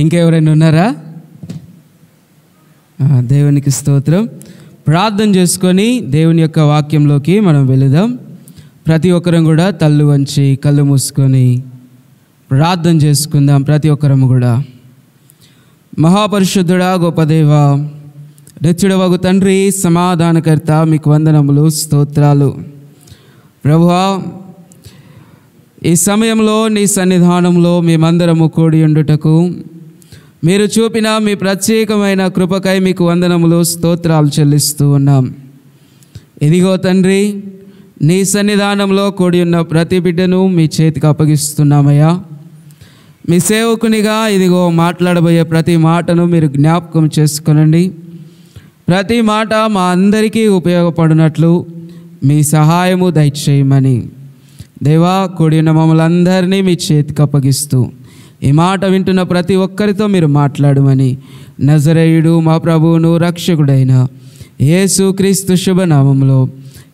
ఇంకెవరైనా ఉన్నారా? దేవునికి స్తోత్రం. ప్రార్థన చేసుకొని దేవుని యొక్క వాక్యంలోకి మనం వెళుదాం. ప్రతి ఒక్కరం కూడా తల్లు వంచి కళ్ళు మూసుకొని ప్రార్థన చేసుకుందాం. ప్రతి ఒక్కరము కూడా. మహాపరిశుద్ధుడా, గొప్ప దేవ, నిత్యుడవగు తండ్రి, సమాధానకర్త, మీకు వందనములు, స్తోత్రాలు. ప్రభువా, ఈ సమయంలో నీ సన్నిధానంలో మేమందరము కూడి ఉండుటకు మీరు చూపిన మీ ప్రత్యేకమైన కృపకై మీకు వందనములు, స్తోత్రాలు చెల్లిస్తూ ఉన్నాం. ఇదిగో తండ్రి, నీ సన్నిధానంలో కూడి ఉన్న ప్రతి బిడ్డను మీ చేతికి అప్పగిస్తున్నామయ్యా. మీ సేవకునిగా ఇదిగో మాట్లాడబోయే ప్రతి మాటను మీరు జ్ఞాపకం చేసుకొనండి. ప్రతి మాట మా అందరికీ ఉపయోగపడినట్లు మీ సహాయము దయచేయమని దేవా, కూడి ఉన్న మమ్మల్ని అందరినీ మీ చేతికి అప్పగిస్తూ ఈ మాట వింటున్న ప్రతి ఒక్కరితో మీరు మాట్లాడమని నజరేయుడు మా ప్రభువును రక్షకుడైన యేసుక్రీస్తు శుభనామంలో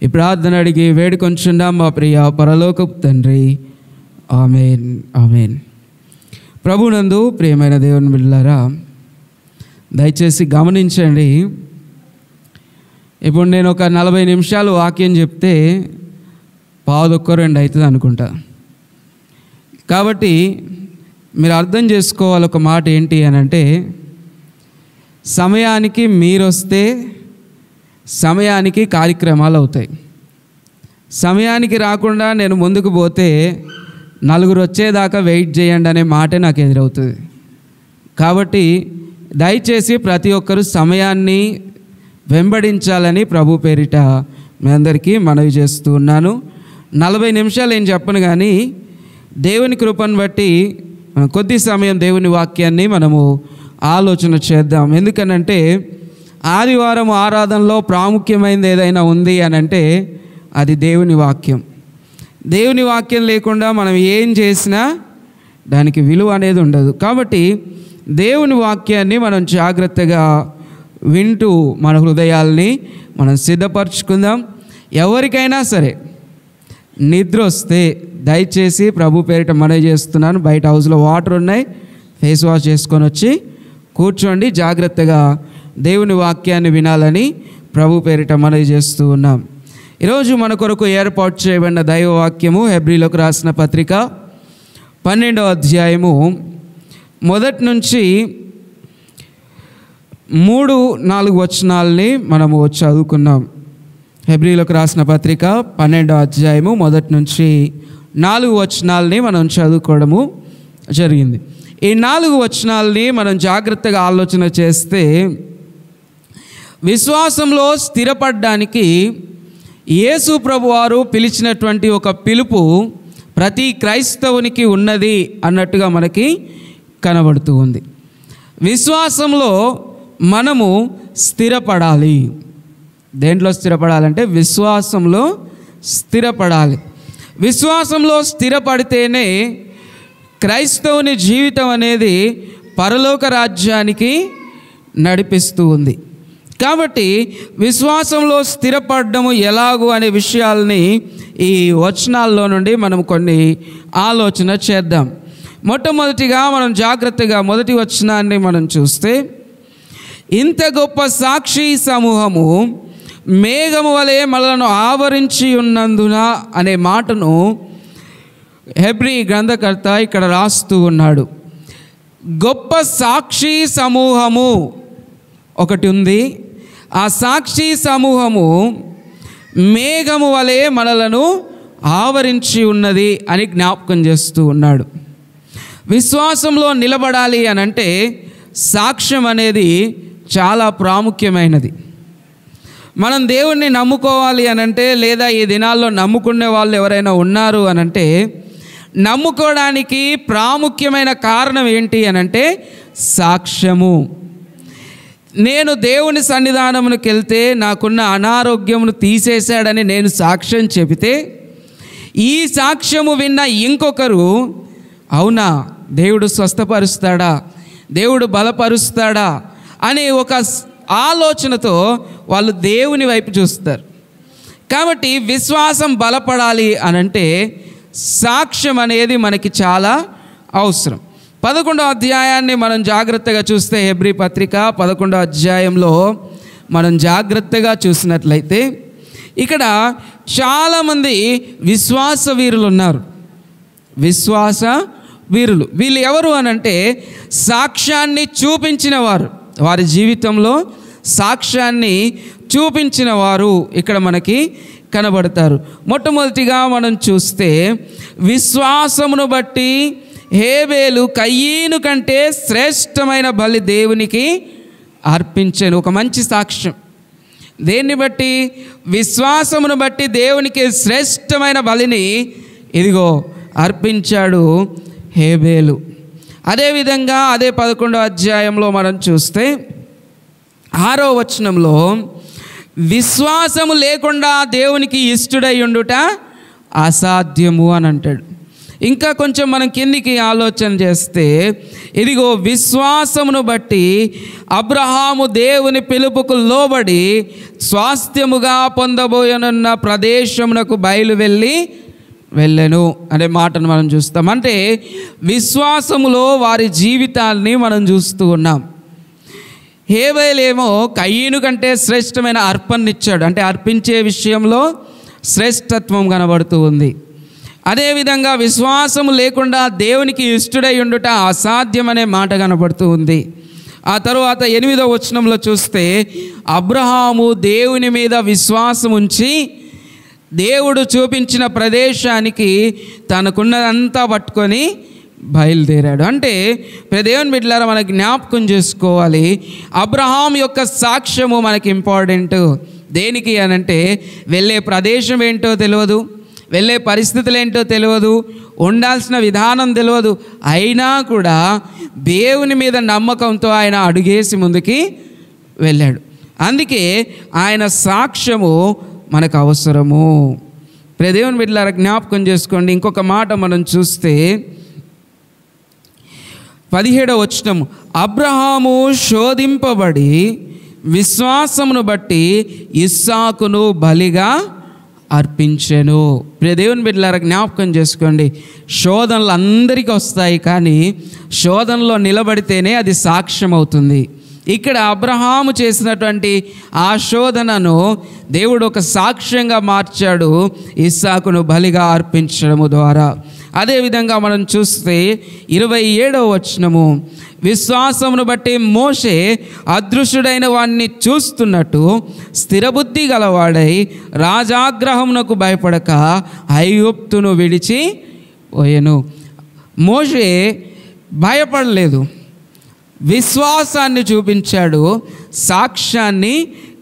ఈ ప్రార్థన అడిగి వేడుకొంచున్నాం మా ప్రియ పరలోకపు తండ్రి. ఆమేన్, ఆమేన్. ప్రభునందు ప్రియమైన దేవుని బిడ్డలారా, దయచేసి గమనించండి. ఇప్పుడు నేను ఒక 40 నిమిషాలు వాక్యం చెప్తే 1:2 అవుతుంది అనుకుంటా. కాబట్టి మీరు అర్థం చేసుకోవాలి ఒక మాట ఏంటి అని అంటే, సమయానికి మీరు వస్తే సమయానికి కార్యక్రమాలు అవుతాయి. సమయానికి రాకుండా నేను ముందుకు పోతే నలుగురు వచ్చేదాకా వెయిట్ చేయండి అనే మాటే నాకు ఎదురవుతుంది. కాబట్టి దయచేసి ప్రతి ఒక్కరూ సమయాన్ని వెంబడించాలని ప్రభు పేరిట మీ అందరికీ మనవి చేస్తూ ఉన్నాను. 40 నిమిషాలు ఏం చెప్పను, కానీ దేవుని కృపను బట్టి కొద్ది సమయం దేవుని వాక్యాన్ని మనము ఆలోచన చేద్దాం. ఎందుకనంటే ఆదివారం ఆరాధనలో ప్రాముఖ్యమైనది ఏదైనా ఉంది అని అంటే అది దేవుని వాక్యం. దేవుని వాక్యం లేకుండా మనం ఏం చేసినా దానికి విలువ అనేది ఉండదు. కాబట్టి దేవుని వాక్యాన్ని మనం జాగ్రత్తగా వింటూ మన హృదయాల్ని మనం సిద్ధపరచుకుందాం. ఎవరికైనా సరే నిద్ర వస్తే దయచేసి ప్రభు పేరిట మనవి చేస్తున్నాను, బయట హౌస్లో వాటర్ ఉన్నాయి, ఫేస్ వాష్ చేసుకొని వచ్చి కూర్చోండి. జాగ్రత్తగా దేవుని వాక్యాన్ని వినాలని ప్రభు పేరిట మనవి చేస్తూ ఉన్నాం. ఈరోజు మన కొరకు ఏర్పాటు చేయబడిన దైవవాక్యము హెబ్రీలకు రాసిన పత్రిక 12వ అధ్యాయము 1 నుంచి 3-4 వచనాలని మనము చదువుకున్నాం. హెబ్రీలకు రాసిన పత్రిక 12వ అధ్యాయము 1 నుంచి 4 వచనాలని మనం చదువుకోవడము జరిగింది. ఈ 4 వచనాలని మనం జాగ్రత్తగా ఆలోచన చేస్తే, విశ్వాసంలో స్థిరపడడానికి యేసు ప్రభువారు పిలిచినటువంటి ఒక పిలుపు ప్రతి క్రైస్తవునికి ఉన్నది అన్నట్టుగా మనకి కనబడుతూ ఉంది. విశ్వాసంలో మనము స్థిరపడాలి. దేంట్లో స్థిరపడాలంటే విశ్వాసంలో స్థిరపడాలి. విశ్వాసంలో స్థిరపడితేనే క్రైస్తవుని జీవితం అనేది పరలోక రాజ్యానికి నడిపిస్తూ ఉంది. కాబట్టి విశ్వాసంలో స్థిరపడము ఎలాగూ అనే విషయాల్ని ఈ వచనాల్లో నుండి మనం కొన్ని ఆలోచన చేద్దాం. మొట్టమొదటిగా మనం జాగ్రత్తగా మొదటి వచనాన్ని మనం చూస్తే, ఇంత గొప్ప సాక్షి సమూహము మేఘము వలె మనలను ఆవరించి ఉన్నందున అనే మాటను హెబ్రీ గ్రంథకర్త ఇక్కడ రాస్తూ ఉన్నాడు. గొప్ప సాక్షి సమూహము ఒకటి ఉంది. ఆ సాక్షి సమూహము మేఘము వలె మనలను ఆవరించి ఉన్నది అని జ్ఞాపకం చేస్తూ ఉన్నాడు. విశ్వాసంలో నిలబడాలి అని అంటే సాక్ష్యం అనేది చాలా ప్రాముఖ్యమైనది. మనం దేవుణ్ణి నమ్ముకోవాలి అనంటే, లేదా ఈ దినాల్లో నమ్ముకునే వాళ్ళు ఎవరైనా ఉన్నారు అనంటే, నమ్ముకోవడానికి ప్రాముఖ్యమైన కారణం ఏంటి అనంటే సాక్ష్యము. నేను దేవుని సన్నిధానమునికి వెళ్తే నాకున్న అనారోగ్యమును తీసేశాడని నేను సాక్ష్యం చెబితే, ఈ సాక్ష్యము విన్న ఇంకొకరు అవునా దేవుడు స్వస్థపరుస్తాడా, దేవుడు బలపరుస్తాడా అనే ఒక ఆలోచనతో వాళ్ళు దేవుని వైపు చూస్తారు. కాబట్టి విశ్వాసం బలపడాలి అనంటే సాక్ష్యం అనేది మనకి చాలా అవసరం. 11వ అధ్యాయాన్ని మనం జాగ్రత్తగా చూస్తే, హెబ్రీ పత్రిక 11వ అధ్యాయంలో మనం జాగ్రత్తగా చూసినట్లయితే ఇక్కడ చాలామంది విశ్వాస వీరులు ఉన్నారు. విశ్వాస వీరులు వీళ్ళు ఎవరు అనంటే సాక్ష్యాన్ని చూపించిన వారు, వారి జీవితంలో సాక్ష్యాన్ని చూపించిన వారు ఇక్కడ మనకి కనబడతారు. మొట్టమొదటిగా మనం చూస్తే విశ్వాసమును బట్టి హేబేలు కయీను కంటే శ్రేష్టమైన బలి దేవునికి అర్పించెను. ఒక మంచి సాక్ష్యం. దేన్ని బట్టి? విశ్వాసమును బట్టి దేవునికి శ్రేష్టమైన బలిని ఇదిగో అర్పించాడు హేబేలు. అదేవిధంగా అదే 11వ అధ్యాయంలో మనం చూస్తే 6వ వచనంలో విశ్వాసము లేకుండా దేవునికి ఇష్టుడై ఉండుట అసాధ్యము అని అంటాడు. ఇంకా కొంచెం మనం కిందికి ఆలోచన చేస్తే, ఇదిగో విశ్వాసమును బట్టి అబ్రహాము దేవుని పిలుపుకు లోబడి స్వాస్థ్యముగా పొందబోయనున్న ప్రదేశమునకు వెళ్ళెను అనే మాటను మనం చూస్తాం. అంటే విశ్వాసములో వారి జీవితాల్ని మనం చూస్తూ ఉన్నాం. హేబేలేమో కయీను కంటే శ్రేష్టమైన అర్పణనిచ్చాడు, అంటే అర్పించే విషయంలో శ్రేష్టత్వం కనబడుతూ ఉంది. అదేవిధంగా విశ్వాసము లేకుండా దేవునికి ఇష్టుడై ఉండుట అసాధ్యమనే మాట కనబడుతూ ఉంది. ఆ తరువాత 8వ వచనంలో చూస్తే అబ్రహాము దేవుని మీద విశ్వాసం ఉంచి దేవుడు చూపించిన ప్రదేశానికి తనకున్నదంతా పట్టుకొని బయలుదేరాడు. అంటే దేవుని బిడ్డలారా, మనకి జ్ఞాపకం చేసుకోవాలి, అబ్రహాం యొక్క సాక్ష్యము మనకి ఇంపార్టెంట్. దేనికి అనంటే వెళ్ళే ప్రదేశం ఏంటో తెలియదు, వెళ్ళే పరిస్థితులు ఏంటో తెలియదు, ఉండాల్సిన విధానం తెలియదు, అయినా కూడా దేవుని మీద నమ్మకంతో ఆయన అడుగేసి ముందుకి వెళ్ళాడు. అందుకే ఆయన సాక్ష్యము మనకు అవసరము. దేవుని బిడ్డలారా, జ్ఞాపకం చేసుకోండి. ఇంకొక మాట మనం చూస్తే 17వ వచనం, అబ్రహాము శోధింపబడి విశ్వాసమును బట్టి ఇస్సాకును బలిగా అర్పించెను. దేవుని బిడ్డలారా, జ్ఞాపకం చేసుకోండి, శోధనలు అందరికీ వస్తాయి, కానీ శోధనలో నిలబడితేనే అది సాక్ష్యం అవుతుంది. ఇక్కడ అబ్రహాము చేసినటువంటి ఆ శోధనను దేవుడు ఒక సాక్ష్యంగా మార్చాడు, ఇస్సాకును బలిగా అర్పించడము ద్వారా. అదేవిధంగా మనం చూస్తే 27వ వచనము, విశ్వాసమును బట్టి మోషే అదృశ్యుడైన వాణ్ణి చూస్తున్నట్టు స్థిరబుద్ధి గలవాడై రాజాగ్రహమునకు భయపడక ఐగుప్తును విడిచి పోయెను. మోషే భయపడలేదు, విశ్వాసాన్ని చూపించాడు, సాక్ష్యాన్ని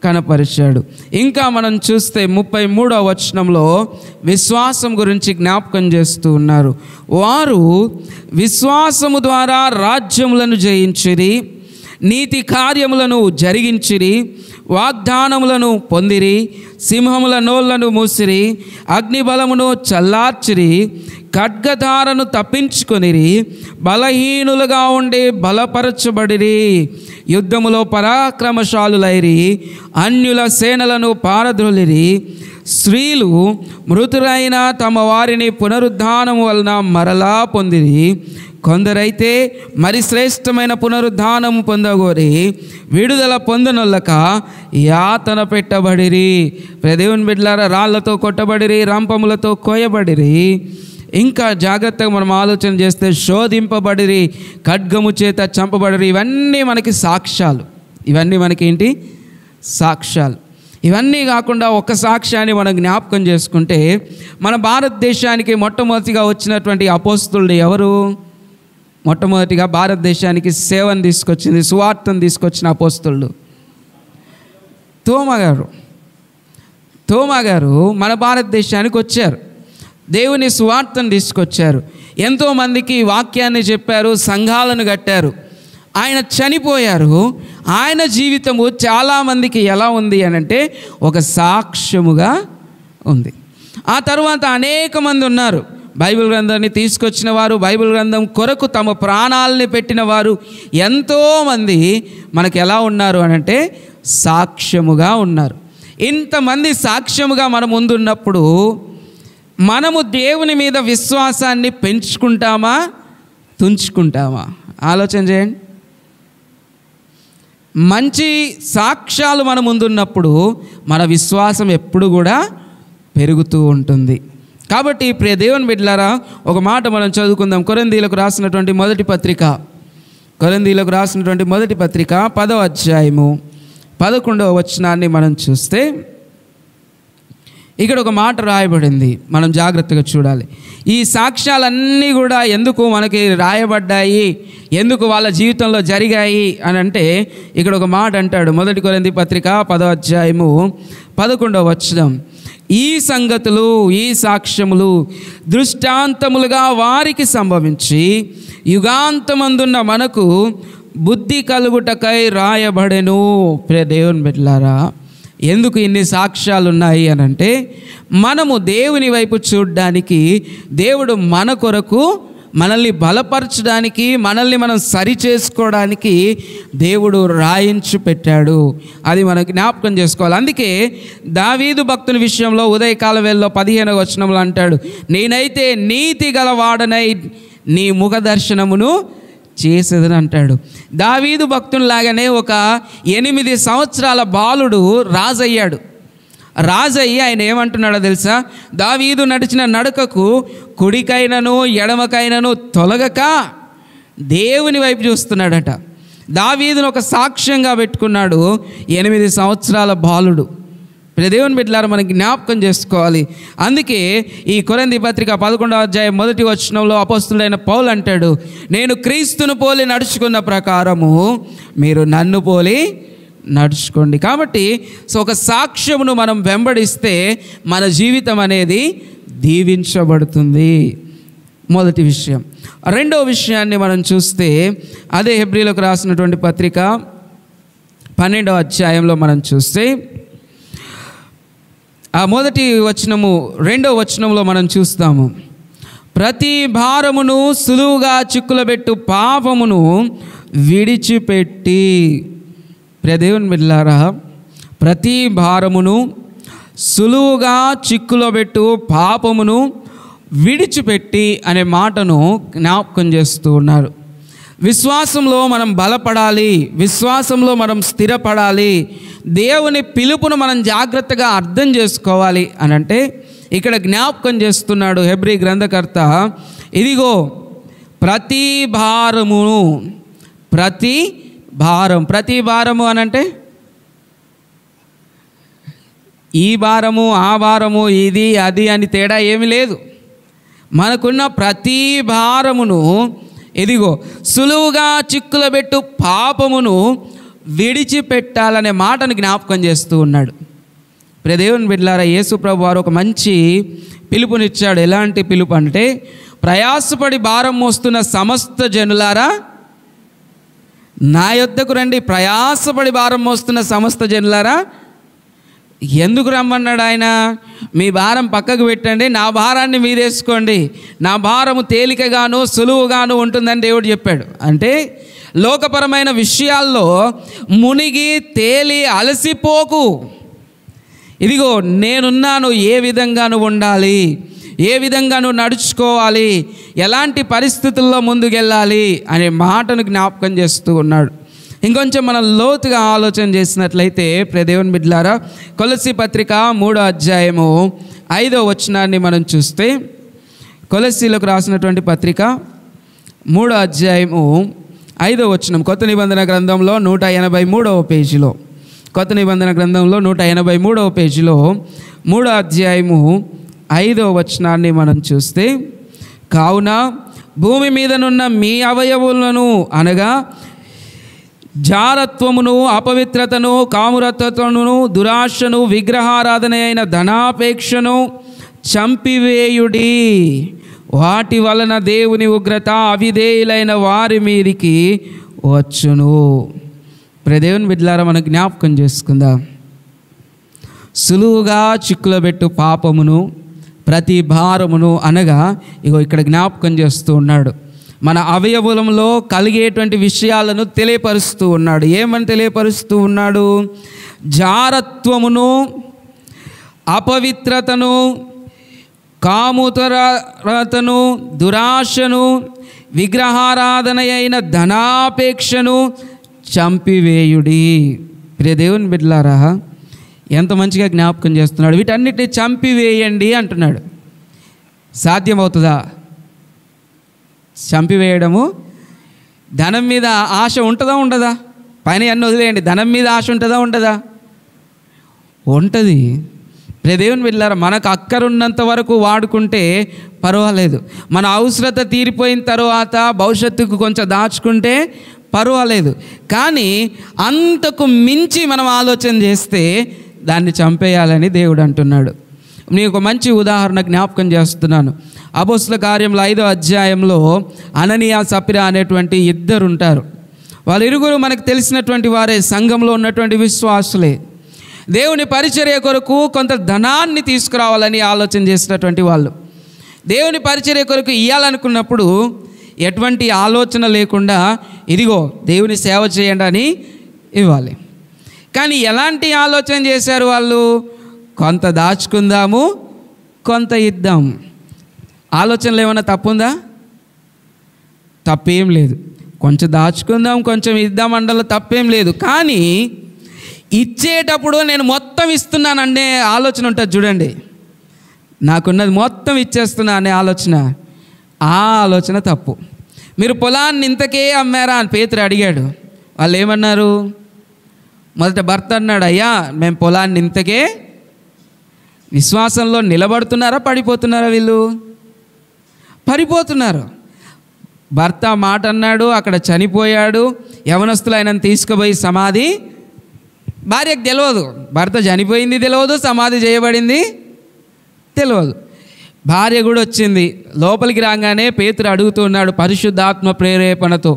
కనపరిచాడు. ఇంకా మనం చూస్తే 33వ వచనంలో విశ్వాసం గురించి జ్ఞాపకం చేస్తూ ఉన్నారు. వారు విశ్వాసము ద్వారా రాజ్యములను జయించిరి, నీతి కార్యములను జరిగించిరి, వాగ్దానములను పొందిరి, సింహముల నోళ్లను మూసిరి, అగ్నిబలమును చల్లార్చిరి, ఖడ్గధారను తప్పించుకొనిరి, బలహీనులుగా ఉండి బలపరచబడిరి, యుద్ధములో పరాక్రమశాలులైరి, అన్యుల సేనలను పారద్రోలిరి, స్త్రీలు మృతులైన తమ వారిని పునరుద్ధానము వలన మరలా పొందిరి, కొందరైతే మరి శ్రేష్టమైన పునరుద్ధానము పొందగోరి విడుదల పొందనొల్లక యాతన పెట్టబడిరి. దేవుని బిడ్డలారా, రాళ్లతో కొట్టబడిరి, రంపములతో కోయబడిరి. ఇంకా జాగ్రత్తగా మనం ఆలోచన చేస్తే శోధింపబడిరి, ఖడ్గము చేత చంపబడిరి. ఇవన్నీ మనకి సాక్ష్యాలు. ఇవన్నీ మనకి ఏంటి? సాక్ష్యాలు. ఇవన్నీ కాకుండా ఒక సాక్ష్యాన్ని మనం జ్ఞాపకం చేసుకుంటే, మన భారతదేశానికి మొట్టమొదటిగా వచ్చినటువంటి అపోస్తలుడు ఎవరు? మొట్టమొదటిగా భారతదేశానికి సేవను తీసుకొచ్చింది, సువార్తను తీసుకొచ్చిన అపోస్తలుడు తోమా గారు మన భారతదేశానికి వచ్చారు, దేవుని సువార్తను తీసుకొచ్చారు, ఎంతోమందికి వాక్యాన్ని చెప్పారు, సంఘాలను కట్టారు. ఆయన చనిపోయారు. ఆయన జీవితము చాలామందికి ఎలా ఉంది అనంటే ఒక సాక్ష్యముగా ఉంది. ఆ తర్వాత అనేక మంది ఉన్నారు, బైబిల్ గ్రంథాన్ని తీసుకొచ్చిన వారు, బైబిల్ గ్రంథం కొరకు తమ ప్రాణాలని పెట్టిన వారు ఎంతోమంది మనకు ఎలా ఉన్నారు అనంటే సాక్ష్యముగా ఉన్నారు. ఇంతమంది సాక్ష్యముగా మన ముందున్నప్పుడు మనము దేవుని మీద విశ్వాసాన్ని పెంచుకుంటామా తుంచుకుంటామా? ఆలోచన చేయండి. మంచి సాక్ష్యాలు మన ముందున్నప్పుడు మన విశ్వాసం ఎప్పుడు కూడా పెరుగుతూ ఉంటుంది. కాబట్టి ప్రియ దేవుని బిడ్డలారా, ఒక మాట మనం చదువుకుందాం. కొరింథీయులకు రాసినటువంటి మొదటి పత్రిక 10వ అధ్యాయము 11వ వచనాన్ని మనం చూస్తే ఇక్కడ ఒక మాట రాయబడింది. మనం జాగ్రత్తగా చూడాలి. ఈ సాక్ష్యాలన్నీ కూడా ఎందుకు మనకి రాయబడ్డాయి, ఎందుకు వాళ్ళ జీవితంలో జరిగాయి అని అంటే ఇక్కడ ఒక మాట అంటాడు. 1 కొరింథీ పత్రిక 10వ అధ్యాయము 11వ వచనం, ఈ సంగతులు, ఈ సాక్ష్యములు దృష్టాంతములుగా వారికి సంభవించి యుగాంతమందున్న మనకు బుద్ధి కలుగుటకై రాయబడెను. ప్రియ దేవుని బిడ్డలారా, ఎందుకు ఇన్ని సాక్ష్యాలు ఉన్నాయి అని అంటే మనము దేవుని వైపు చూడడానికి, దేవుడు మన కొరకు మనల్ని బలపరచడానికి, మనల్ని మనం సరి చేసుకోవడానికి దేవుడు రాయించి పెట్టాడు. అది మనం జ్ఞాపకం చేసుకోవాలి. అందుకే దావీదు భక్తుని విషయంలో ఉదయకాల వేళలో 15వ వచనంలో అంటాడు, నేనైతే నీతి గలవాడనై నీ ముఖ దర్శనమును చేసేదని అంటాడు. దావీదు భక్తునిలాగానే ఒక 8 సంవత్సరాల బాలుడు రాజయ్యాడు. రాజయ్యి ఆయన ఏమంటున్నాడో తెలుసా? దావీదు నడిచిన నడకకు కుడికైనను ఎడమకైనను తొలగక దేవుని వైపు చూస్తున్నాడట. దావీదును ఒక సాక్ష్యంగా పెట్టుకున్నాడు 8 సంవత్సరాల బాలుడు. దేవుని బిడ్డలారా, మనకి జ్ఞాపకం చేసుకోవాలి. అందుకే ఈ కొరింథీ పత్రిక 11వ అధ్యాయం 1వ వచనంలో అపోస్తులైన పౌలు అంటాడు, నేను క్రీస్తును పోలి నడుచుకున్న ప్రకారము మీరు నన్ను పోలి నడుచుకోండి. కాబట్టి ఒక సాక్ష్యమును మనం వెంబడిస్తే మన జీవితం అనేది దీవించబడుతుంది. మొదటి విషయం. రెండవ విషయాన్ని మనం చూస్తే అదే హెబ్రీలకు రాసినటువంటి పత్రిక 12వ అధ్యాయంలో మనం చూస్తే ఆ మొదటి వచనము 2వ వచనంలో మనం చూస్తాము, ప్రతి భారమును సులువుగా చిక్కులబెట్టు పాపమును విడిచిపెట్టి. ప్రియ దేవుని బిడ్డలారా, ప్రతి భారమును సులువుగా చిక్కులబెట్టు పాపమును విడిచిపెట్టి అనే మాటను జ్ఞాపకం చేస్తూ ఉన్నారు. విశ్వాసంలో మనం బలపడాలి, విశ్వాసంలో మనం స్థిరపడాలి, దేవుని పిలుపును మనం జాగ్రత్తగా అర్థం చేసుకోవాలి అని అంటే ఇక్కడ జ్ఞాపకం చేస్తున్నాడు హెబ్రీ గ్రంథకర్త. ఇదిగో ప్రతి భారమును, ప్రతి భారము అని అంటే ఈ భారము ఆ భారము ఇది అది అని తేడా ఏమీ లేదు. మనకున్న ప్రతి భారమును ఇదిగో సులువుగా చిక్కులబెట్టు పాపమును విడిచిపెట్టాలనే మాటను జ్ఞాపకం చేస్తూ ఉన్నాడు. ప్రియ దేవుని బిడ్డలారా, యేసు ప్రభు వారు ఒక మంచి పిలుపునిచ్చాడు. ఎలాంటి పిలుపు అంటే, ప్రయాసపడి భారం మోస్తున్న సమస్త జనులారా నా యొద్దకు రండి. ప్రయాసపడి భారం మోస్తున్న సమస్త జనులారా, ఎందుకు రమ్మన్నాడు ఆయన? మీ భారం పక్కకు పెట్టండి, నా భారాన్ని మీదేసుకోండి, నా భారము తేలికగాను సులువుగాను ఉంటుందని దేవుడు చెప్పాడు. అంటే లోకపరమైన విషయాల్లో మునిగి తేలి అలసిపోకు. ఇదిగో నేనున్నాను, ఏ విధంగా నువ్వు ఉండాలి, ఏ విధంగా నువ్వు నడుచుకోవాలి, ఎలాంటి పరిస్థితుల్లో ముందుకెళ్ళాలి అనే మాటను జ్ఞాపకం చేస్తూ ఉన్నాడు. ఇంకొంచెం మనం లోతుగా ఆలోచన చేసినట్లయితే ప్రియ దేవుని బిడ్డలారా, కొలస్సీ పత్రిక 3వ అధ్యాయము 5వ వచనాన్ని మనం చూస్తే, కొలస్సీలకు రాసినటువంటి పత్రిక 3వ అధ్యాయము 5వ వచనం, కొత్త నిబంధన గ్రంథంలో 183వ పేజీలో, కొత్త నిబంధన గ్రంథంలో 183వ పేజీలో 3వ అధ్యాయము 5వ వచనాన్ని మనం చూస్తే, కావున భూమి మీదనున్న మీ అవయవులను అనగా జారత్వమును, అపవిత్రతను, కామురత్వమును, దురాశను, విగ్రహారాధన అయిన ధనాపేక్షను చంపివేయుడి. వాటి వలన దేవుని ఉగ్రత అవిధేయులైన వారి మీదికి వచ్చును. ప్రియ దేవుని బిడ్డలారా, మనం జ్ఞాపకం చేసుకుందాం. సులువుగా చిక్కులబెట్టు పాపమును, ప్రతి భారమును అనగా ఇగో ఇక్కడ జ్ఞాపకం చేస్తూ ఉన్నాడు. మన అవయవులంలో కలిగేటువంటి విషయాలను తెలియపరుస్తూ ఉన్నాడు. ఏమని తెలియపరుస్తూ ఉన్నాడు? జారత్వమును, అపవిత్రతను, కాముతరతను, దురాశను, విగ్రహారాధన అయిన ధనాపేక్షను చంపివేయుడి. ప్రియ దేవుని బిడ్డలారా, ఎంత మంచిగా జ్ఞాపకం చేస్తున్నాడు. వీటన్నిటిని చంపివేయండి అంటున్నాడు. సాధ్యమవుతుందా చంపివేయడము? ధనం మీద ఆశ ఉంటుందా ఉండదా? పైన అన్నీ వదిలేయండి, ధనం మీద ఆశ ఉంటుందా ఉండదా? ఉంటుంది. దేవుని బిడ్డలారా, మనకు అక్కరున్నంత వరకు వాడుకుంటే పర్వాలేదు. మన అవసరత తీరిపోయిన తర్వాత భవిష్యత్తుకు కొంచెం దాచుకుంటే పర్వాలేదు. కానీ అంతకు మించి మనం ఆలోచన చేస్తే దాన్ని చంపేయాలని దేవుడు అంటున్నాడు. నేను ఒక మంచి ఉదాహరణ జ్ఞాపకం చేస్తున్నాను. అపోస్తల కార్యముల 5వ అధ్యాయంలో అననీయ సప్పిరా అనేటువంటి ఇద్దరు ఉంటారు. వాళ్ళిరువురు మనకు తెలిసినటువంటి వారే, సంఘంలో ఉన్నటువంటి విశ్వాసులే. దేవుని పరిచర్య కొరకు కొంత ధనాన్ని తీసుకురావాలని ఆలోచన చేసినటువంటి వాళ్ళు. దేవుని పరిచర్య కొరకు ఇవ్వాలనుకున్నప్పుడు ఎటువంటి ఆలోచన లేకుండా ఇదిగో దేవుని సేవ చేయండి అని ఇవ్వాలి. కానీ ఎలాంటి ఆలోచన చేశారు వాళ్ళు? కొంత దాచుకుందాము, కొంత ఇద్దాం. ఆలోచనలు ఏమైనా తప్పుందా? తప్పేం లేదు. కొంచెం దాచుకుందాం, కొంచెం ఇద్దాం అండలో తప్పేం లేదు. కానీ ఇచ్చేటప్పుడు నేను మొత్తం ఇస్తున్నానంటే ఆలోచన ఉంటుంది చూడండి. నాకున్నది మొత్తం ఇచ్చేస్తున్నా అనే ఆలోచన, ఆ ఆలోచన తప్పు. మీరు పొలాన్ని ఇంతకే అమ్మారా అని పేతురు అడిగాడు. వాళ్ళు ఏమన్నారు? మొదట భర్త అన్నాడు, అయ్యా మేము పొలాన్ని ఇంతకే. విశ్వాసంలో నిలబడుతున్నారా పడిపోతున్నారా? వీళ్ళు పడిపోతున్నారు. భర్త మాట అన్నాడు, అక్కడ చనిపోయాడు. యవనస్తులు ఆయనను తీసుకుపోయి సమాధి, భార్యకు తెలియదు భర్త చనిపోయింది, తెలియదు సమాధి చేయబడింది తెలియదు. భార్య కూడా వచ్చింది. లోపలికి రాగానే పేతురు అడుగుతున్నాడు పరిశుద్ధాత్మ ప్రేరేపణతో.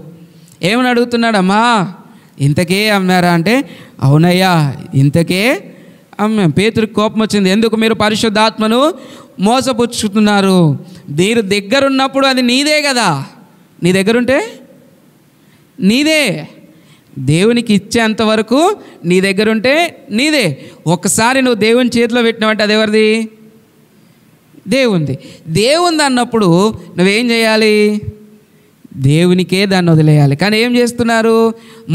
ఏమని అడుగుతున్నాడు? అమ్మా ఇంతకే అమ్మారా అంటే, అవునయ్యా ఇంతకే అమ్మాం. పేతురికి కోపం వచ్చింది. ఎందుకు మీరు పరిశుద్ధాత్మను మోసపుచ్చుతున్నారు? మీరు దగ్గరున్నప్పుడు అది నీదే కదా. నీ దగ్గరుంటే నీదే. దేవునికి ఇచ్చేంతవరకు నీ దగ్గరుంటే నీదే. ఒక్కసారి నువ్వు దేవుని చేతిలో పెట్టినావంటే అది ఎవరిది? దేవుంది. దేవుంది అన్నప్పుడు నువ్వేం చేయాలి? దేవునికే దాన్ని వదిలేయాలి. కానీ ఏం చేస్తున్నారు?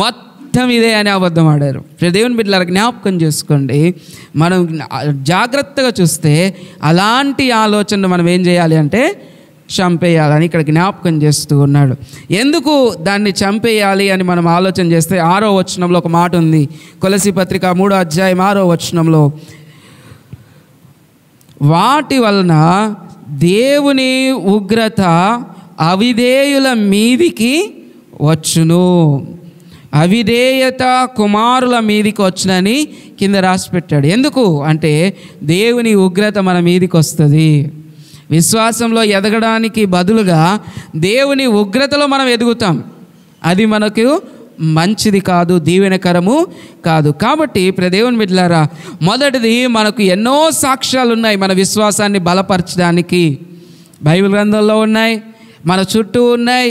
మొత్తం ఇదే అని అబద్ధం ఆడారు. దేవుని బిడ్డలారా జ్ఞాపకం చేసుకోండి. మనం జాగ్రత్తగా చూస్తే అలాంటి ఆలోచన మనం ఏం చేయాలి అంటే చంపేయాలని ఇక్కడ జ్ఞాపకం చేస్తూ ఉన్నాడు. ఎందుకు దాన్ని చంపేయాలి అని మనం ఆలోచన చేస్తే 6వ వచనంలో ఒక మాట ఉంది. కొలసీ పత్రిక 3వ అధ్యాయం 6వ వచనంలో, వాటి వలన దేవుని ఉగ్రత అవిధేయుల మీదికి వచ్చును, అవిధేయత కుమారుల మీదికి వచ్చునని కింద రాసి పెట్టాడు. ఎందుకు అంటే దేవుని ఉగ్రత మన మీదికి వస్తుంది. విశ్వాసంలో ఎదగడానికి బదులుగా దేవుని ఉగ్రతలో మనం ఎదుగుతాం. అది మనకు మంచిది కాదు, దీవెనకరము కాదు. కాబట్టి దేవుని బిడ్డలారా, మొదటిది మనకు ఎన్నో సాక్ష్యాలు ఉన్నాయి మన విశ్వాసాన్ని బలపరచడానికి. బైబిల్ గ్రంథంలో ఉన్నాయి, మన చుట్టూ ఉన్నాయి.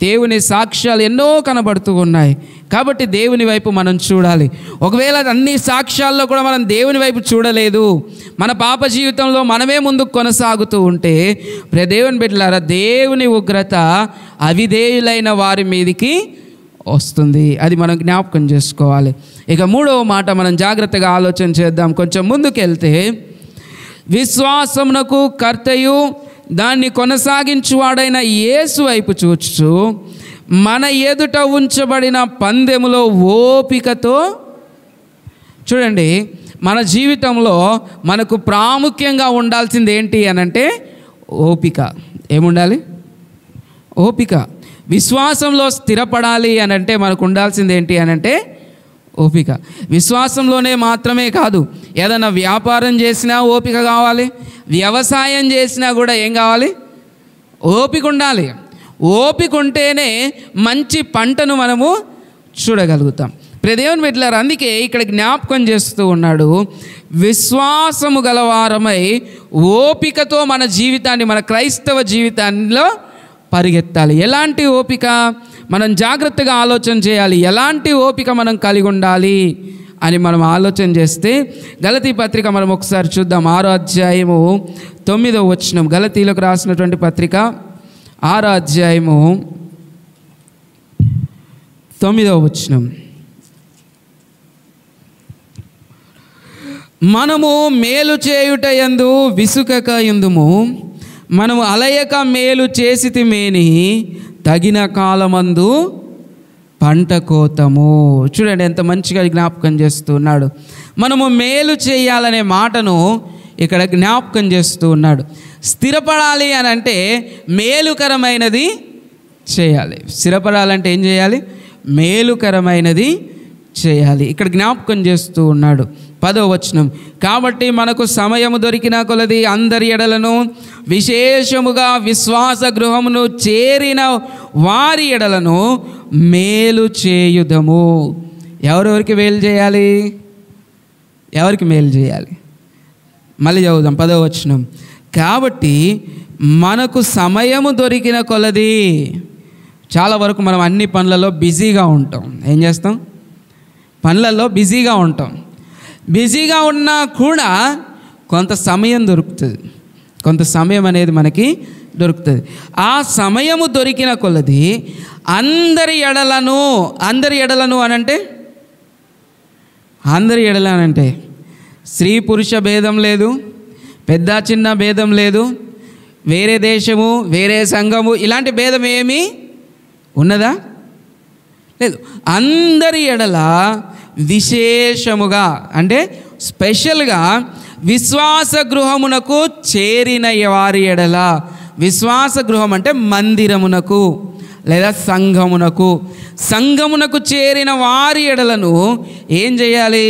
దేవుని సాక్ష్యాలు ఎన్నో కనబడుతూ ఉన్నాయి. కాబట్టి దేవుని వైపు మనం చూడాలి. ఒకవేళ అన్ని సాక్ష్యాల్లో కూడా మనం దేవుని వైపు చూడలేదు, మన పాప జీవితంలో మనమే ముందుకు కొనసాగుతూ ఉంటే దేవుని బిడ్డలారా, దేవుని ఉగ్రత అవిధేయులైన వారి మీదికి వస్తుంది. అది మనం జ్ఞాపకం చేసుకోవాలి. ఇక 3వ మాట మనం జాగ్రత్తగా ఆలోచన చేద్దాం. కొంచెం ముందుకెళ్తే, విశ్వాసమునకు కర్తయు దాన్ని కొనసాగించువాడైన యేసు వైపు చూచుచు మన ఎదుట ఉంచబడిన పందెములో ఓపికతో. చూడండి, మన జీవితంలో మనకు ప్రాముఖ్యంగా ఉండాల్సింది ఏంటి అనంటే ఓపిక. ఏముండాలి? ఓపిక. విశ్వాసంలో స్థిరపడాలి అనంటే మనకు ఉండాల్సింది ఏంటి అనంటే ఓపిక. విశ్వాసంలోనే మాత్రమే కాదు, ఏదైనా వ్యాపారం చేసినా ఓపిక కావాలి, వ్యవసాయం చేసినా కూడా ఏం కావాలి? ఓపిక ఉండాలి. ఓపిక ఉంటేనే మంచి పంటను మనము చూడగలుగుతాం. దేవుని బిడ్డలారా, అందుకే ఇక్కడ జ్ఞాపకం చేస్తూ ఉన్నాడు, విశ్వాసము గలవారమై ఓపికతో మన జీవితాన్ని, మన క్రైస్తవ జీవితాల్లో పరిగెత్తాలి. ఎలాంటి ఓపిక? మనం జాగ్రత్తగా ఆలోచన చేయాలి. ఎలాంటి ఓపిక మనం కలిగి ఉండాలి అని మనం ఆలోచన చేస్తే, గలతీ పత్రిక మనం ఒకసారి చూద్దాం. 6వ అధ్యాయము 9వ వచనం, గలతీలకు రాసినటువంటి పత్రిక 6వ అధ్యాయము 9వ వచనం. మనము మేలు చేయుట యందు విసుకక యుందుము, మనము అలయక మేలు చేసితిమేని తగిన కాలమందు పంట కోతము. చూడండి ఎంత మంచిగా జ్ఞాపకం చేస్తున్నాడు. మనము మేలు చేయాలనే మాటను ఇక్కడ జ్ఞాపకం చేస్తూ ఉన్నాడు. స్థిరపడాలి అని అంటే మేలుకరమైనది చేయాలి. స్థిరపడాలంటే ఏం చేయాలి? మేలుకరమైనది చేయాలి. ఇక్కడ జ్ఞాపకం చేస్తూ ఉన్నాడు. 10వ వచనం. కాబట్టి మనకు సమయము దొరికిన కొలది అందరి ఎడలను, విశేషముగా విశ్వాస గృహమును చేరిన వారి ఎడలను మేలు చేయుదము. ఎవరెవరికి మేలు చేయాలి? ఎవరికి మేలు చేయాలి? మళ్ళీ చదువుదాం 10వ వచనం. కాబట్టి మనకు సమయము దొరికిన కొలది. చాలా వరకు మనం అన్ని పనులలో బిజీగా ఉంటాం. ఏం చేస్తాం? పనులలో బిజీగా ఉంటాం. బిజీగా ఉన్నా కూడా కొంత సమయం దొరుకుతుంది. కొంత సమయం అనేది మనకి దొరుకుతుంది. ఆ సమయము దొరికిన కొలది అందరి ఎడలను అనంటే అందరి ఎడలనంటే స్త్రీ పురుష భేదం లేదు, పెద్ద చిన్న భేదం లేదు, వేరే దేశము వేరే సంఘము ఇలాంటి భేదం ఏమీ ఉన్నదా? లేదు. అందరి ఎడల విశేషముగా అంటే స్పెషల్గా విశ్వాస గృహమునకు చేరిన వారి ఎడల. విశ్వాస గృహం అంటే మందిరమునకు లేదా సంఘమునకు చేరిన వారి ఎడలను ఏం చేయాలి?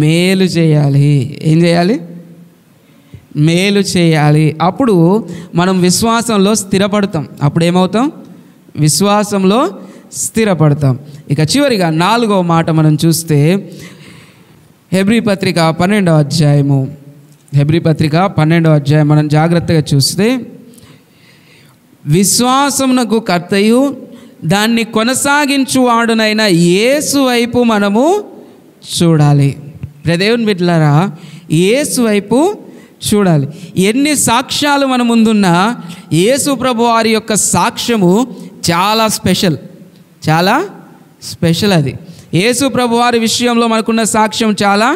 మేలు చేయాలి. ఏం చేయాలి? మేలు చేయాలి. అప్పుడు మనం విశ్వాసంలో స్థిరపడతాం. అప్పుడు ఏమవుతాం? విశ్వాసంలో స్థిరపడతాం. ఇక చివరిగా 4వ మాట మనం చూస్తే హెబ్రీ పత్రిక 12వ అధ్యాయము. హెబ్రీ పత్రిక 12వ అధ్యాయం మనం జాగ్రత్తగా చూస్తే, విశ్వాసమునకు కర్తయు దాన్ని కొనసాగించువాడునైన యేసు వైపు మనము చూడాలి. దేవుని బిడ్డలారా, యేసు వైపు చూడాలి. ఎన్ని సాక్ష్యాలు మన ముందున్నా యేసు ప్రభు వారి యొక్క సాక్ష్యము చాలా స్పెషల్. అది యేసు ప్రభు వారి విషయంలో మనకున్న సాక్ష్యం చాలా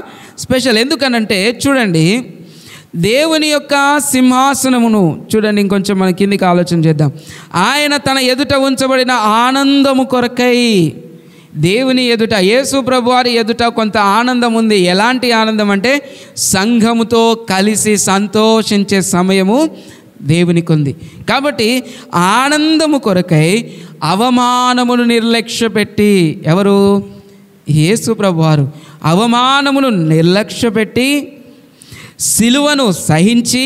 స్పెషల్. ఎందుకనంటే చూడండి, దేవుని యొక్క సింహాసనమును చూడండి. ఇంకొంచెం మన కిందికి ఆలోచన చేద్దాం. ఆయన తన ఎదుట ఉంచబడిన ఆనందము కొరకై, దేవుని ఎదుట, యేసు ప్రభు వారి ఎదుట కొంత ఆనందం ఉంది. ఎలాంటి ఆనందం అంటే సంఘముతో కలిసి సంతోషించే సమయము దేవునికి ఉంది. కాబట్టి ఆనందము కొరకై అవమానమును నిర్లక్ష్యపెట్టి, ఎవరు? యేసు ప్రభు వారు అవమానమును నిర్లక్ష్యపెట్టి సిలువను సహించి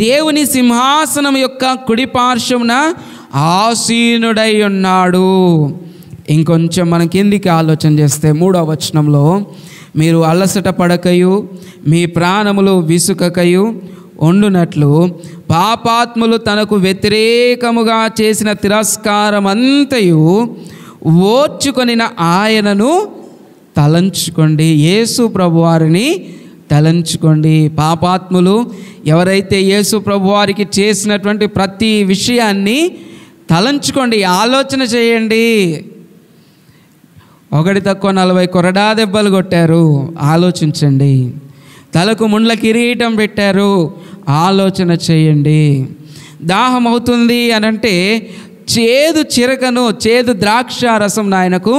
దేవుని సింహాసనం యొక్క కుడి పార్శ్వమున ఆసీనుడై ఉన్నాడు. ఇంకొంచెం మనం కిందికి ఆలోచన చేస్తే 3వ వచనంలో, మీరు అలసట పడకయు మీ ప్రాణములు విసుకకయు ఉండునట్లు పాపాత్ములు తనకు వ్యతిరేకముగా చేసిన తిరస్కారమంతయు ఓర్చుకొనిన ఆయనను తలంచుకోండి. యేసు ప్రభువారిని తలంచుకోండి. పాపాత్ములు ఎవరైతే యేసు ప్రభువారికి చేసినటువంటి ప్రతి విషయాన్ని తలంచుకోండి, ఆలోచన చేయండి. 1 తక్కువ 40 కొరడా దెబ్బలు కొట్టారు, ఆలోచించండి. తలకు ముండ్ల కిరీటం పెట్టారు, ఆలోచన చేయండి. దాహం అవుతుంది అనంటే చేదు చిరకను, చేదు ద్రాక్ష రసం ఆయనకు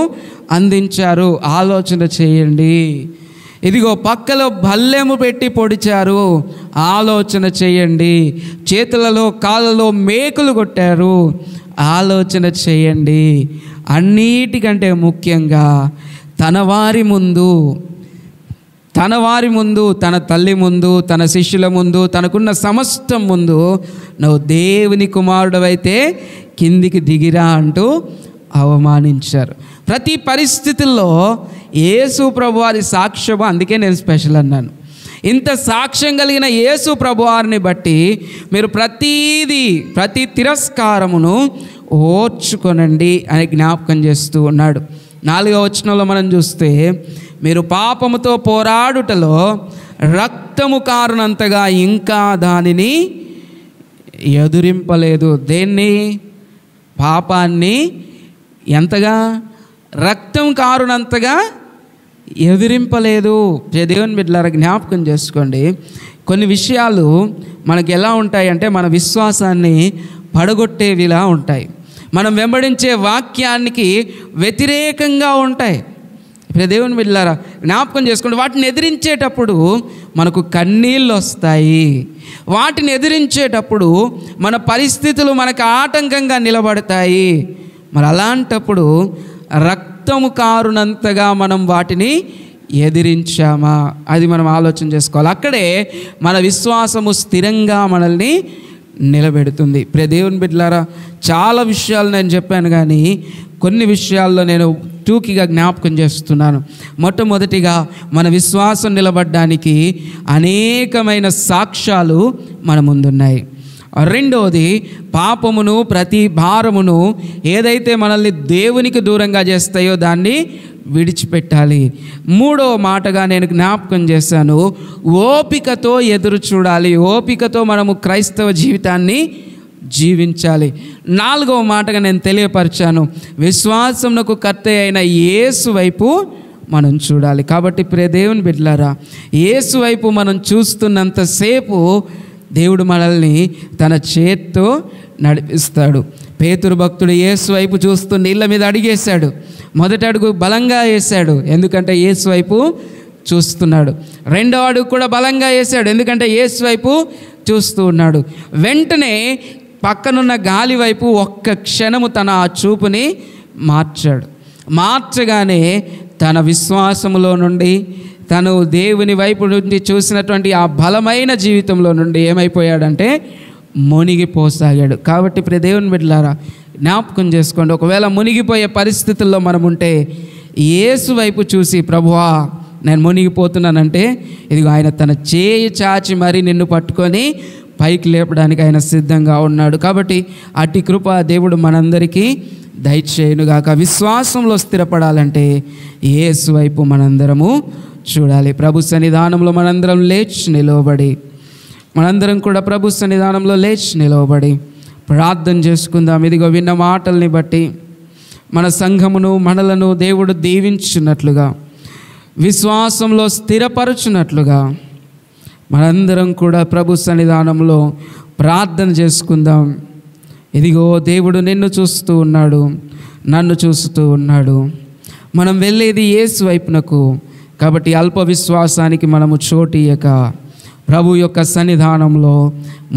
అందించారు, ఆలోచన చేయండి. ఇదిగో పక్కలో బల్లెము పెట్టి పొడిచారు, ఆలోచన చేయండి. చేతులలో కాళ్ళలో మేకులు కొట్టారు, ఆలోచన చేయండి. అన్నిటికంటే ముఖ్యంగా తన వారి ముందు, తన తల్లి ముందు, తన శిష్యుల ముందు, తనకున్న సమస్తం ముందు, నువ్వు దేవుని కుమారుడవైతే కిందికి దిగిరా అంటూ అవమానించారు. ప్రతి పరిస్థితుల్లో యేసు ప్రభువారి సాక్ష్యము, అందుకే నేను స్పెషల్ అన్నాను. ఇంత సాక్ష్యం కలిగిన యేసు ప్రభువారిని బట్టి మీరు ప్రతి తిరస్కారమును ఓర్చుకొనండి అని జ్ఞాపకం చేస్తూ ఉన్నాడు. 4వ వచనంలో మనం చూస్తే, మీరు పాపముతో పోరాడుటలో రక్తము కారునంతగా ఇంకా దానిని ఎదురింపలేదు. దేన్ని? పాపాన్ని ఎంతగా? రక్తం కారునంతగా ఎదిరింపలేదు. దేవుని బిడ్డలారా, జ్ఞాపకం చేసుకోండి, కొన్ని విషయాలు మనకి ఎలా ఉంటాయంటే మన విశ్వాసాన్ని పడగొట్టేవిలా ఉంటాయి. మనం వెంబడించే వాక్యానికి వ్యతిరేకంగా ఉంటాయి. దేవుని బిడ్డలారా, జ్ఞాపకం చేసుకోండి, వాటిని ఎదిరించేటప్పుడు మనకు కన్నీళ్ళు వస్తాయి. వాటిని ఎదిరించేటప్పుడు మన పరిస్థితులు మనకు ఆటంకంగా నిలబడతాయి. మరి అలాంటప్పుడు రక్తము కారునంతగా మనం వాటిని ఎదిరించామా? అది మనం ఆలోచన చేసుకోవాలి. అక్కడే మన విశ్వాసము స్థిరంగా మనల్ని నిలబెడుతుంది. దేవుని బిడ్డలారా, చాలా విషయాలు నేను చెప్పాను, కానీ కొన్ని విషయాల్లో నేను టూకీగా జ్ఞాపకం చేస్తున్నాను. మొట్టమొదటిగా మన విశ్వాసం నిలబడడానికి అనేకమైన సాక్ష్యాలు మన ముందున్నాయి. రెండవది, పాపమును ప్రతి భారమును ఏదైతే మనల్ని దేవునికి దూరంగా చేస్తాయో దాన్ని విడిచిపెట్టాలి. మూడవ మాటగా నేను జ్ఞాపకం చేశాను, ఓపికతో ఎదురు చూడాలి. ఓపికతో మనము క్రైస్తవ జీవితాన్ని జీవించాలి. నాలుగవ మాటగా నేను తెలియపరిచాను, విశ్వాసమునకు కర్త అయిన యేసు వైపు మనం చూడాలి. కాబట్టి దేవుని బిడ్డలారా, యేసు వైపు మనం చూస్తున్నంతసేపు దేవుడు మనల్ని తన చేత్తో నడిపిస్తాడు. పేతురు భక్తుడు యేసు వైపు చూస్తూ నీళ్ళ మీద అడిగేశాడు. మొదటి అడుగు బలంగా వేశాడు, ఎందుకంటే యేసు వైపు చూస్తున్నాడు. రెండవ అడుగు కూడా బలంగా వేశాడు, ఎందుకంటే యేసు వైపు చూస్తూ ఉన్నాడు. వెంటనే పక్కనున్న గాలి వైపు ఒక్క క్షణము తన ఆ చూపుని మార్చగానే తన విశ్వాసములో నుండి, తను దేవుని వైపు నుండి చూసినటువంటి ఆ బలమైన జీవితంలో నుండి ఏమైపోయాడంటే మునిగిపోసాగాడు. కాబట్టి దేవుని బిడ్డలారా, జ్ఞాపకం చేసుకోండి, ఒకవేళ మునిగిపోయే పరిస్థితుల్లో మనం ఉంటే యేసు వైపు చూసి, ప్రభువా నేను మునిగిపోతున్నానంటే, ఇదిగో ఆయన తన చేయి చాచి మరి నిన్ను పట్టుకొని పైకి లేపడానికి ఆయన సిద్ధంగా ఉన్నాడు. కాబట్టి అట్టి కృప దేవుడు మనందరికీ దయచేయునుగాక. విశ్వాసంలో స్థిరపడాలంటే యేసు వైపు మనందరము చూడాలి. ప్రభు సన్నిధానంలో మనందరం ప్రభు సన్నిధానంలో లేచి నిలవబడి ప్రార్థన చేసుకుందాం. ఇదిగో విన్న మాటల్ని బట్టి మన సంఘమును, మనలను దేవుడు దీవించున్నట్లుగా, విశ్వాసంలో స్థిరపరచున్నట్లుగా మనందరం కూడా ప్రభు సన్నిధానంలో ప్రార్థన చేసుకుందాం. ఇదిగో దేవుడు నిన్ను చూస్తూ ఉన్నాడు, నన్ను చూస్తూ ఉన్నాడు. మనం వెళ్ళేది యేసు వైపునకు. కాబట్టి అల్ప విశ్వాసానికి మనము చోటియక ప్రభు యొక్క సన్నిధానంలో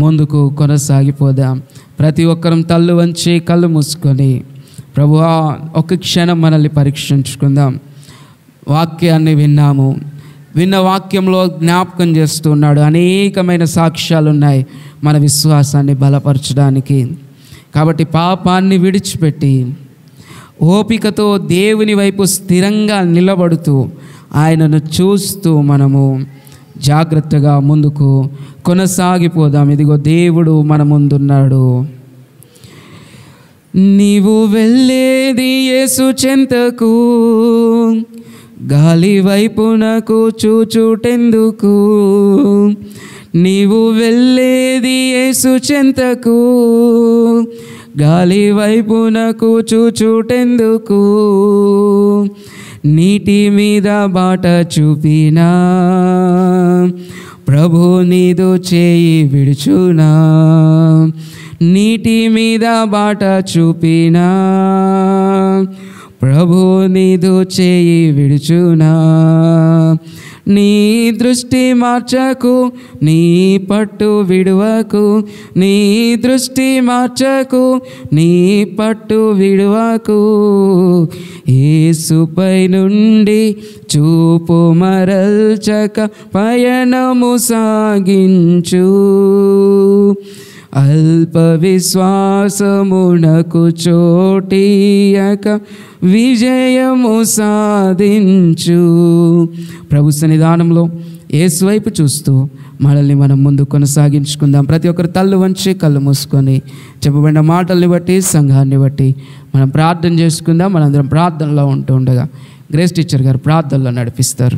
ముందుకు కొనసాగిపోదాం. ప్రతి ఒక్కరం తల్లు వంచి కళ్ళు మూసుకొని ప్రభువా ఒక క్షణం మనల్ని పరీక్షించుకుందాం. వాక్యాన్ని విన్న వాక్యంలో జ్ఞాపకం చేస్తున్నాడు, అనేకమైన సాక్ష్యాలు ఉన్నాయి మన విశ్వాసాన్ని బలపరచడానికి. కాబట్టి పాపాన్ని విడిచిపెట్టి ఓపికతో దేవుని వైపు స్థిరంగా నిలబడుతూ ఆయనను చూస్తూ మనము జాగ్రత్తగా ముందుకు కొనసాగిపోదాం. ఇదిగో దేవుడు మన ముందున్నాడు. నీవు వెళ్ళేది యేసు చెంతకు, గాలి వైపునకు చూచుటెందుకు? నీవు వెళ్ళేది యేసు చెంతకు, గాలి వైపునకు చూచుటెందుకు? నీటి మీద బాట చూపినా ప్రభు నీదు చేయి విడుచునా? నీటి మీద బాట చూపినా ప్రభు నీదు చేయి విడుచునా? నీ దృష్టి మార్చకు, నీ పట్టు విడువకు. నీ దృష్టి మార్చకు, నీ పట్టు విడువకు. యేసుపై నుండి చూపు మరల్చక పయనము సాగించు. అల్ప విశ్వాసమునకు చోటియక విజయము సాధించు. ప్రభు సన్నిధానంలో యేసు వైపు చూస్తూ మనల్ని మనం ముందు కొనసాగించుకుందాం. ప్రతి ఒక్కరు తల్లు వంచి కళ్ళు మూసుకొని చెప్పబడిన మాటల్ని బట్టి, సంఘాన్ని బట్టి మనం ప్రార్థన చేసుకుందాం. మనందరం ప్రార్థనలో ఉంటూ ఉండగా గ్రేస్ టీచర్ గారు ప్రార్థనలో నడిపిస్తారు.